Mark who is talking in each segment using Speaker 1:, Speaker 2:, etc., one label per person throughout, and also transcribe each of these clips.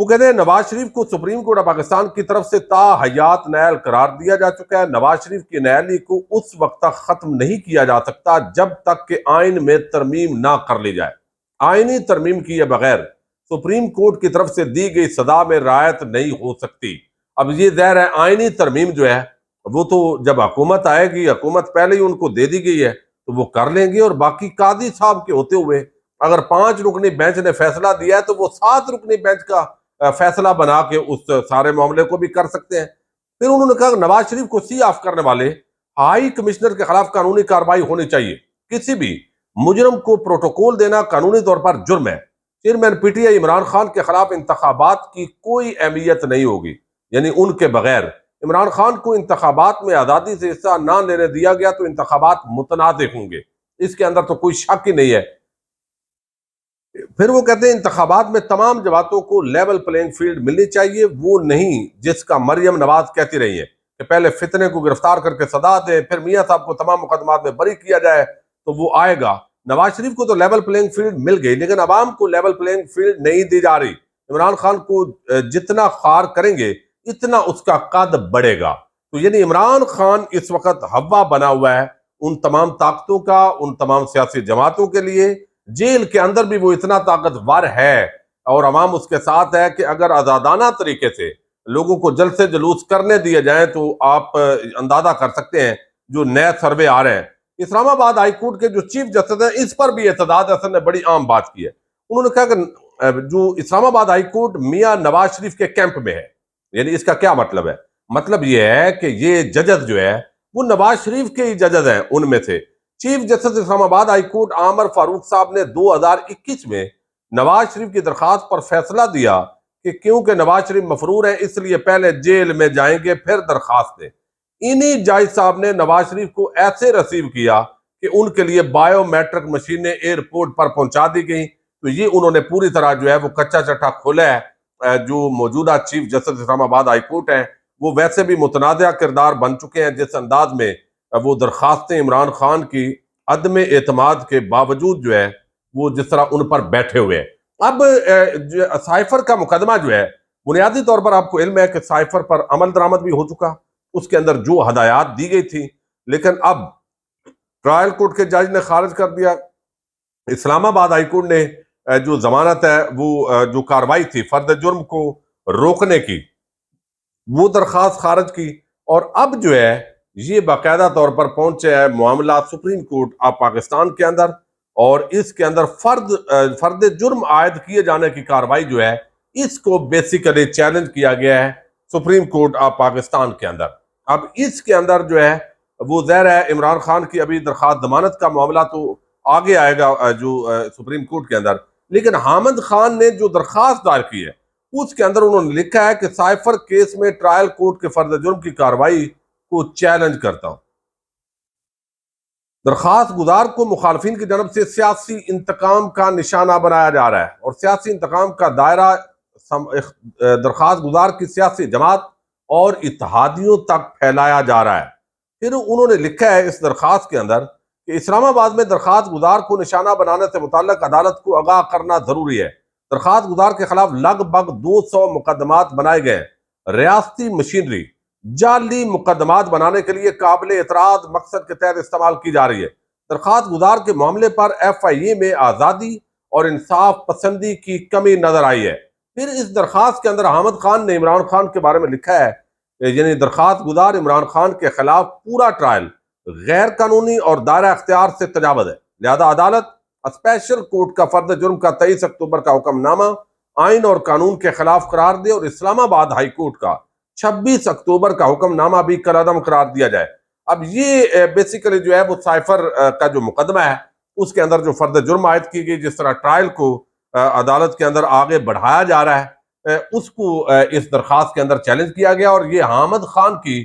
Speaker 1: وہ کہتے ہیں نواز شریف کو سپریم کورٹ آف پاکستان کی طرف سے تا حیات نیل قرار دیا جا چکا ہے. نواز شریف کی نیلی کو اس وقت تک ختم نہیں کیا جا سکتا جب تک کہ آئین میں ترمیم نہ کر لی جائے. آئینی ترمیم کیے بغیر سپریم کورٹ کی طرف سے دی گئی سزا میں رعایت نہیں ہو سکتی. اب یہ ظاہر ہے آئینی ترمیم جو ہے وہ تو جب حکومت آئے گی، حکومت پہلے ہی ان کو دے دی گئی ہے تو وہ کر لیں گے، اور باقی قاضی صاحب کے ہوتے ہوئے اگر 5 رکنی بینچ نے فیصلہ دیا ہے تو وہ 7 رکنی بینچ کا فیصلہ بنا کے اس سارے معاملے کو بھی کر سکتے ہیں. پھر انہوں نے کہا نواز شریف کو سی آف کرنے والے ہائی کمشنر کے خلاف قانونی کارروائی ہونی چاہیے. کسی بھی مجرم کو پروٹوکول دینا قانونی طور پر جرم ہے. Chairman P T I Imran Khan کے خلاف انتخابات کی کوئی اہمیت نہیں ہوگی، یعنی ان کے بغیر عمران خان کو انتخابات میں آزادی سے حصہ نہ لینے دیا گیا تو انتخابات متنازع ہوں گے، اس کے اندر تو کوئی شک ہی نہیں ہے. پھر وہ کہتے ہیں انتخابات میں تمام جماعتوں کو لیول پلینگ فیلڈ ملنی چاہیے، وہ نہیں جس کا مریم نواز کہتی رہی ہے کہ پہلے فتنے کو گرفتار کر کے سزا دے، پھر میاں صاحب کو تمام مقدمات میں بری کیا جائے تو وہ آئے گا. نواز شریف کو تو لیول پلینگ فیلڈ مل گئی، لیکن عوام کو لیول پلینگ فیلڈ نہیں دی جا رہی. عمران خان کو جتنا خار کریں گے اتنا اس کا قد بڑھے گا. تو یعنی عمران خان اس وقت ہوا بنا ہوا ہے ان تمام طاقتوں کا، ان تمام سیاسی جماعتوں کے لیے. جیل کے اندر بھی وہ اتنا طاقتور ہے اور عوام اس کے ساتھ ہے کہ اگر آزادانہ طریقے سے لوگوں کو جلسے جلوس کرنے دیے جائیں تو آپ اندازہ کر سکتے ہیں جو نئے سروے آ رہے ہیں. اسلام آباد ہائی کورٹ کے جو چیف جسٹس ہیں اس پر بھی اعتداد حسن نے بڑی عام بات کی ہے. انہوں نے کہا کہ جو اسلام آباد ہائی کورٹ میاں نواز شریف کے کیمپ میں ہے. یعنی اس کا کیا مطلب ہے؟ مطلب یہ ہے کہ یہ ججز جو ہے وہ نواز شریف کے ہی ججز ہیں. ان میں سے چیف جسٹس اسلام آباد ہائی کورٹ عامر فاروق صاحب نے 2021 میں نواز شریف کی درخواست پر فیصلہ دیا کہ کیونکہ نواز شریف مفرور ہیں اس لیے پہلے جیل میں جائیں گے پھر درخواست دیں. انہی جج صاحب نے نواز شریف کو ایسے ریسیو کیا کہ ان کے لیے بائیو میٹرک مشینیں ایئرپورٹ پر پہنچا دی گئیں. تو یہ انہوں نے پوری طرح جو ہے وہ کچا چٹا کھولا ہے. جو موجودہ چیف جسٹس اسلام آباد ہائی کورٹ ہیں وہ ویسے بھی متنازع کردار بن چکے ہیں. جس انداز میں وہ درخواستیں عمران خان کی عدم اعتماد کے باوجود جو ہے وہ جس طرح ان پر بیٹھے ہوئے ہیں. اب سائفر کا مقدمہ جو ہے بنیادی طور پر آپ کو علم ہے کہ سائفر پر عمل درآمد بھی ہو چکا، اس کے اندر جو ہدایات دی گئی تھی، لیکن اب ٹرائل کورٹ کے جج نے خارج کر دیا. اسلام آباد ہائی کورٹ نے جو ضمانت ہے وہ جو کاروائی تھی فرد جرم کو روکنے کی وہ درخواست خارج کی، اور اب جو ہے یہ باقاعدہ طور پر پہنچے ہے معاملہ سپریم کورٹ آف پاکستان کے اندر، اور اس کے اندر فرد جرم عائد کیے جانے کی کاروائی جو ہے اس کو بیسیکلی چیلنج کیا گیا ہے سپریم کورٹ آف پاکستان کے اندر. اب اس کے اندر جو ہے وہ ظاہر ہے عمران خان کی ابھی درخواست ضمانت کا معاملہ تو آگے آئے گا جو سپریم کورٹ کے اندر، لیکن حامد خان نے جو درخواست دائر کی ہے اس کے اندر انہوں نے لکھا ہے کہ سائفر کیس میں ٹرائل کورٹ کے فرد جرم کی کاروائی کو چیلنج کرتا ہوں. درخواست گزار کو مخالفین کی جانب سے سیاسی انتقام کا نشانہ بنایا جا رہا ہے، اور سیاسی انتقام کا دائرہ درخواست گزار کی سیاسی جماعت اور اتحادیوں تک پھیلایا جا رہا ہے. پھر انہوں نے لکھا ہے اس درخواست کے اندر کہ اسلام آباد میں درخواست گزار کو نشانہ بنانے سے متعلق عدالت کو آگاہ کرنا ضروری ہے. درخواست گزار کے خلاف لگ بھگ 200 مقدمات بنائے گئے. ریاستی مشینری جعلی مقدمات بنانے کے لیے قابل اعتراض مقصد کے تحت استعمال کی جا رہی ہے. درخواست گزار کے معاملے پر ایف آئی اے میں آزادی اور انصاف پسندی کی کمی نظر آئی ہے. پھر اس درخواست کے اندر حامد خان نے عمران خان کے بارے میں لکھا ہے، یعنی درخواست گزار عمران خان کے خلاف پورا ٹرائل غیر قانونی اور دائرہ اختیار سے تجاوز ہے، لہذا عدالت اسپیشل کورٹ کا فرد جرم کا 23 اکتوبر کا حکم نامہ آئین اور قانون کے خلاف قرار دے اور اسلام آباد ہائی کورٹ کا 26 اکتوبر کا حکم نامہ بھی کالعدم قرار دیا جائے. اب یہ بیسیکلی جو ہے وہ سائفر کا جو مقدمہ ہے اس کے اندر جو فرد جرم عائد کی گئی، جس طرح ٹرائل کو عدالت کے اندر آگے بڑھایا جا رہا ہے، اس کو اس درخواست کے اندر چیلنج کیا گیا. اور یہ حامد خان کی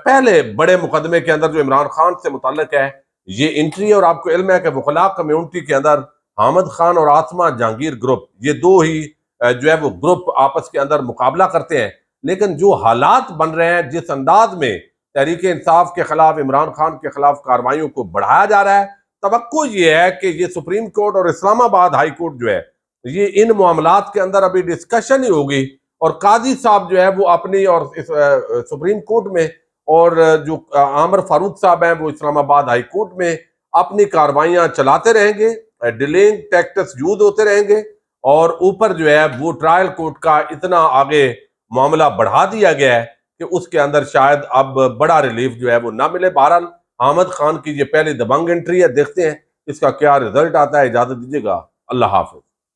Speaker 1: پہلے بڑے مقدمے کے اندر جو عمران خان سے متعلق ہے یہ انٹری، اور آپ کو علم ہے کہ وکلاء کمیونٹی کے اندر حامد خان اور آسما جہانگیر گروپ یہ دو ہی جو ہے وہ گروپ آپس کے اندر مقابلہ کرتے ہیں. لیکن جو حالات بن رہے ہیں، جس انداز میں تحریک انصاف کے خلاف عمران خان کے خلاف کارروائیوں کو بڑھایا جا رہا ہے، توقع یہ ہے کہ یہ سپریم کورٹ اور اسلام آباد ہائی کورٹ جو ہے یہ ان معاملات کے اندر ابھی ڈسکشن ہی ہوگی، اور قاضی صاحب جو ہے وہ اپنی، اور سپریم کورٹ میں، اور جو عامر فاروق صاحب ہیں وہ اسلام آباد ہائی کورٹ میں اپنی کاروائیاں چلاتے رہیں گے، ڈیلنگ ٹیکٹس یوز ہوتے رہیں گے، اور اوپر جو ہے وہ ٹرائل کورٹ کا اتنا آگے معاملہ بڑھا دیا گیا ہے کہ اس کے اندر شاید اب بڑا ریلیف جو ہے وہ نہ ملے۔ بہرحال احمد خان کی یہ پہلی دبنگ انٹری ہے، دیکھتے ہیں اس کا کیا رزلٹ آتا ہے۔ اجازت دیجیے گا، اللہ حافظ۔